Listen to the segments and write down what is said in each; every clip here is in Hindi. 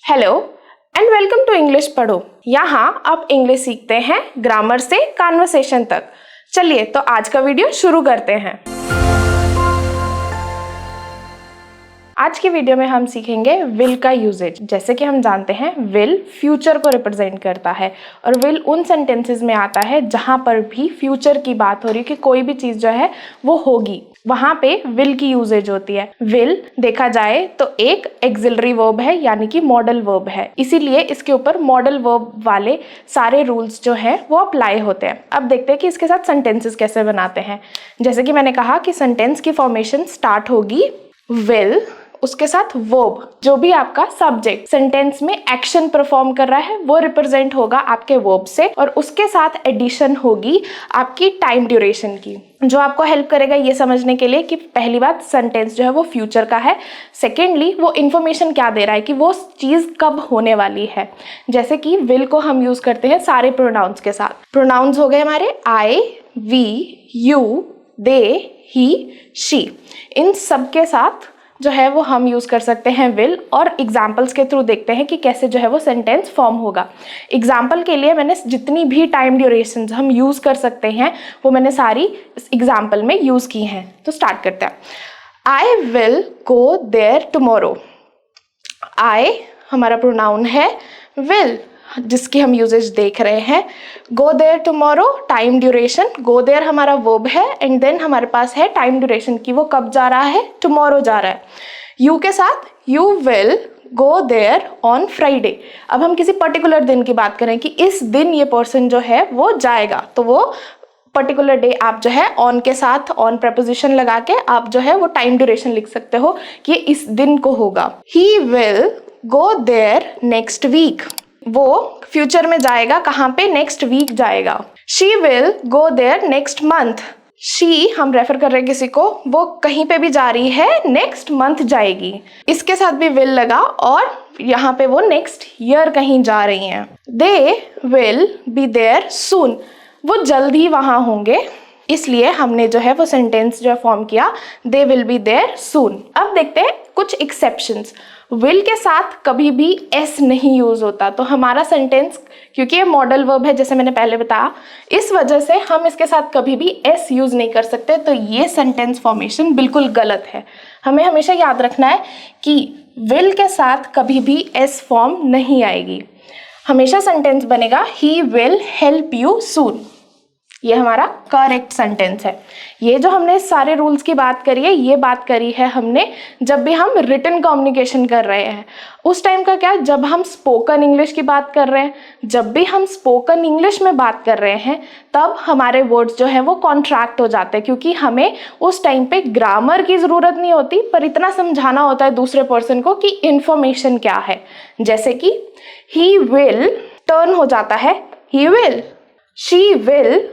Hello and welcome to English पढ़ो। यहाँ आप इंग्लिश सीखते हैं ग्रामर से कॉन्वर्सेशन तक। चलिए तो आज का वीडियो शुरू करते हैं। आज की वीडियो में हम सीखेंगे विल का यूजेज। जैसे कि हम जानते हैं विल फ्यूचर को रिप्रेजेंट करता है और विल उन सेंटेंसेस में आता है जहां पर भी फ्यूचर की बात हो रही है कि कोई भी चीज जो है वो होगी, वहां पे विल की यूजेज होती है। विल देखा जाए तो एक एक्सिलरी वर्ब है, यानी कि मॉडल वर्ब है, इसीलिए इसके ऊपर मॉडल वर्ब वाले सारे रूल्स जो है वो अप्लाई होते हैं। अब देखते हैं कि इसके साथ सेंटेंसेस कैसे बनाते हैं। जैसे कि मैंने कहा कि सेंटेंस की फॉर्मेशन स्टार्ट होगी विल, उसके साथ वर्ब, जो भी आपका सब्जेक्ट सेंटेंस में एक्शन परफॉर्म कर रहा है वो रिप्रेजेंट होगा आपके वर्ब से, और उसके साथ एडिशन होगी आपकी टाइम ड्यूरेशन की, जो आपको हेल्प करेगा ये समझने के लिए कि पहली बात सेंटेंस जो है वो फ्यूचर का है, सेकेंडली वो इन्फॉर्मेशन क्या दे रहा है कि वो चीज कब होने वाली है। जैसे कि विल को हम यूज करते हैं सारे प्रोनाउंस के साथ। प्रोनाउंस हो गए हमारे I, we, you, they, he, she, इन सब के साथ जो है वो हम यूज कर सकते हैं विल, और एग्जाम्पल्स के थ्रू देखते हैं कि कैसे जो है वो सेंटेंस फॉर्म होगा। एग्जाम्पल के लिए मैंने जितनी भी टाइम ड्यूरेशन हम यूज कर सकते हैं वो मैंने सारी एग्जाम्पल में यूज की हैं। तो स्टार्ट करते हैं। I will go there tomorrow. I हमारा प्रोनाउन है विल, जिसकी हम यूजेज देख रहे हैं। Go there tomorrow time duration, go there हमारा वर्ब है एंड देन हमारे पास है टाइम ड्यूरेशन की वो कब जा रहा है, टुमारो जा रहा है। यू के साथ you will go there on Friday. अब हम किसी पर्टिकुलर दिन की बात करें कि इस दिन ये पर्सन जो है वो जाएगा, तो वो पर्टिकुलर डे आप जो है ऑन के साथ ऑन प्रपोजिशन लगा के आप जो है वो टाइम ड्यूरेशन लिख सकते हो कि इस दिन को होगा। He will go there next week, वो फ्यूचर में जाएगा, कहाँ पे, नेक्स्ट वीक जाएगा। She will go there next month. She हम रेफर कर रहे हैं किसी को, वो कहीं पे भी जा रही है, नेक्स्ट मंथ जाएगी। इसके साथ भी विल लगा और यहाँ पे वो नेक्स्ट ईयर कहीं जा रही हैं। दे विल बी देयर सून, वो जल्द ही वहां होंगे, इसलिए हमने जो है वो सेंटेंस जो फॉर्म किया दे विल बी देयर सून। अब देखते हैं कुछ एक्सेप्शंस। विल के साथ कभी भी एस नहीं यूज होता, तो हमारा सेंटेंस, क्योंकि ये मॉडल वर्ब है जैसे मैंने पहले बताया, इस वजह से हम इसके साथ कभी भी एस यूज नहीं कर सकते। तो ये सेंटेंस फॉर्मेशन बिल्कुल गलत है। हमें हमेशा याद रखना है कि विल के साथ कभी भी एस फॉर्म नहीं आएगी। हमेशा सेंटेंस बनेगा he will help you soon. ये हमारा करेक्ट सेंटेंस है। ये जो हमने सारे रूल्स की बात करी है, ये बात करी है हमने जब भी हम रिटन कम्युनिकेशन कर रहे हैं। उस टाइम का क्या, जब हम स्पोकन इंग्लिश की बात कर रहे हैं, जब भी हम स्पोकन इंग्लिश में बात कर रहे हैं तब हमारे वर्ड्स जो है वो कॉन्ट्रैक्ट हो जाते हैं, क्योंकि हमें उस टाइम पे ग्रामर की जरूरत नहीं होती, पर इतना समझाना होता है दूसरे पर्सन को कि इंफॉर्मेशन क्या है। जैसे कि ही विल टर्न हो जाता है ही विल, शी विल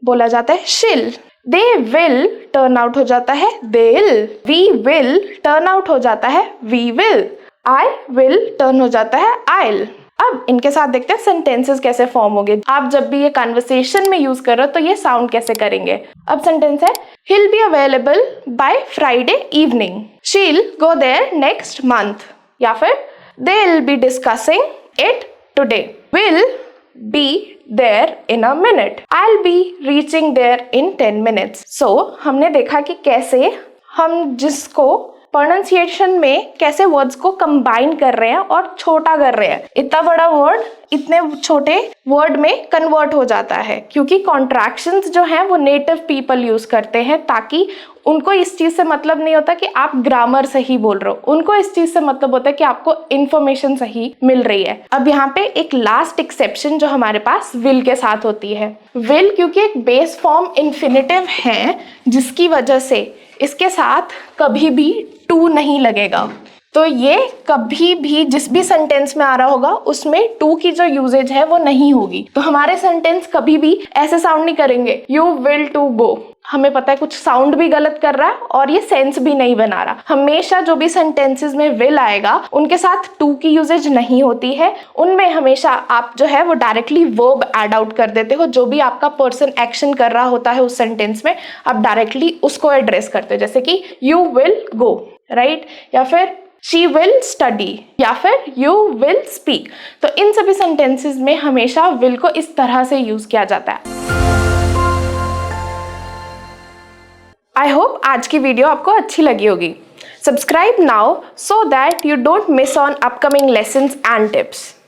बोला जाता है शिल, दे विल टर्न आउट हो जाता है देल, वी विल टर्न आउट हो जाता है we will, I will turn हो जाता है आइल। अब इनके साथ देखते हैं सेंटेंसेस कैसे फॉर्म होंगे। आप जब भी ये कन्वर्सेशन में यूज कर रहे हो तो ये साउंड कैसे करेंगे। अब सेंटेंस है he'll be available by Friday evening, she'll go there next month, या फिर they'll be discussing it today, will be there in a minute, I'll be reaching there in 10 minutes। So हमने देखा कि कैसे हम जिसको प्रोनाउंसिएशन में कैसे वर्ड्स को कंबाइन कर रहे हैं और छोटा कर रहे हैं। इतना बड़ा वर्ड इतने छोटे वर्ड में कन्वर्ट हो जाता है, क्योंकि कॉन्ट्रैक्शंस जो हैं वो नेटिव पीपल यूज करते हैं, ताकि उनको इस चीज से मतलब नहीं होता कि आप ग्रामर सही बोल रहे हो, उनको इस चीज से मतलब होता है कि आपको इंफॉर्मेशन सही मिल रही है। अब यहाँ पे एक लास्ट एक्सेप्शन जो हमारे पास विल के साथ होती है। विल क्योंकि एक बेस फॉर्म इन्फिनिटिव है, जिसकी वजह से इसके साथ कभी भी टू नहीं लगेगा। तो ये कभी भी जिस भी सेंटेंस में आ रहा होगा उसमें टू की जो यूजेज है वो नहीं होगी। तो हमारे सेंटेंस कभी भी ऐसे साउंड नहीं करेंगे यू विल टू गो। हमें पता है कुछ साउंड भी गलत कर रहा है और ये सेंस भी नहीं बना रहा। हमेशा जो भी सेंटेंसेस में विल आएगा उनके साथ टू की यूजेज नहीं होती है, उनमें हमेशा आप जो है वो डायरेक्टली वर्ब ऐड आउट कर देते हो। जो भी आपका पर्सन एक्शन कर रहा होता है उस सेंटेंस में आप डायरेक्टली उसको एड्रेस करते हो, जैसे कि यू विल गो, राइट, या फिर शी विल स्टडी या फिर यू विल स्पीक। तो इन सभी सेंटेंसेस में हमेशा विल को इस तरह से यूज किया जाता है। आई होप आज की वीडियो आपको अच्छी लगी होगी। Subscribe now so that you don't miss on upcoming lessons and tips.